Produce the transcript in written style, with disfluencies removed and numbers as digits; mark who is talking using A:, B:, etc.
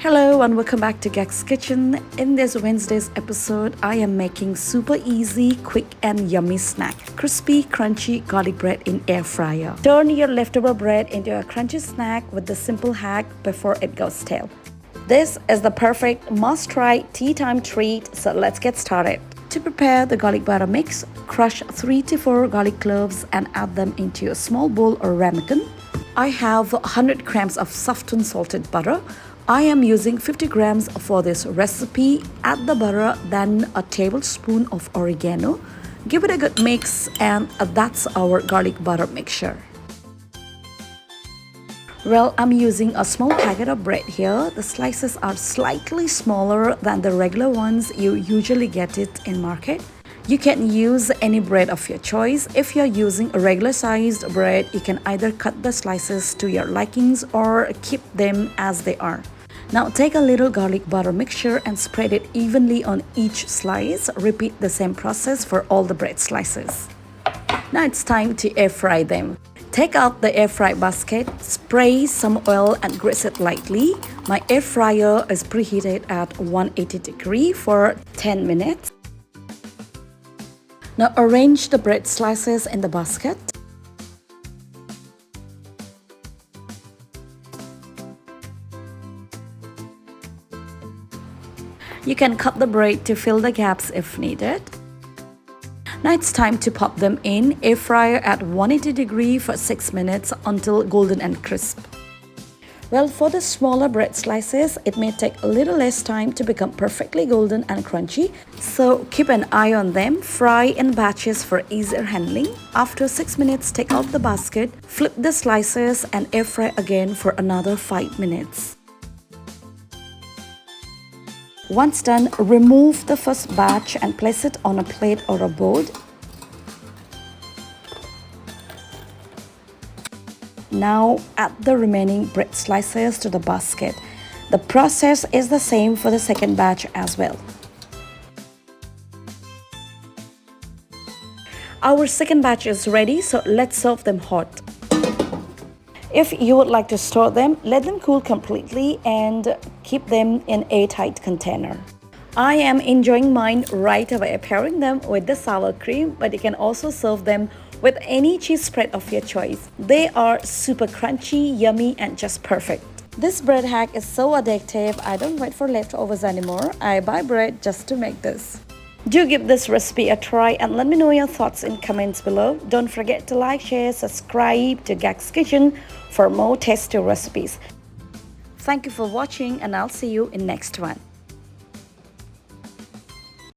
A: Hello and welcome back to Gags Kitchen. In this Wednesday's episode, I am making super easy, quick and yummy snack. Crispy, crunchy garlic bread in air fryer. Turn your leftover bread into a crunchy snack with the simple hack before it goes stale. This is the perfect must-try tea time treat, so let's get started. To prepare the garlic butter mix, crush 3 to 4 garlic cloves and add them into a small bowl or ramekin. I have 100 grams of softened salted butter. I am using 50 grams for this recipe. Add the butter, then a tablespoon of oregano. Give it a good mix and that's our garlic butter mixture. Well, I'm using a small packet of bread here. The slices are slightly smaller than the regular ones you usually get it in market. You can use any bread of your choice. If you're using a regular sized bread, you can either cut the slices to your likings or keep them as they are. Now take a little garlic butter mixture and spread it evenly on each slice. Repeat the same process for all the bread slices. Now it's time to air fry them. Take out the air fry basket, spray some oil and grease it lightly. My air fryer is preheated at 180 degrees for 10 minutes. Now arrange the bread slices in the basket. You can cut the bread to fill the gaps if needed. Now it's time to pop them in air fryer at 180 degrees for 6 minutes until golden and crisp. Well, for the smaller bread slices, it may take a little less time to become perfectly golden and crunchy, so keep an eye on them. Fry in batches for easier handling. After 6 minutes, take out the basket, flip the slices and air fry again for another 5 minutes. Once done, remove the first batch and place it on a plate or a board. Now add the remaining bread slices to the basket. The process is the same for the second batch as well. Our second batch is ready, so let's serve them hot. If you would like to store them, let them cool completely and keep them in an airtight container. I am enjoying mine right away, pairing them with the sour cream, but you can also serve them with any cheese spread of your choice. They are super crunchy, yummy, and just perfect. This bread hack is so addictive, I don't wait for leftovers anymore. I buy bread just to make this. Do give this recipe a try and let me know your thoughts in comments below. Don't forget to like, share, subscribe to Gags Kitchen for more tasty recipes. Thank you for watching and I'll see you in next one.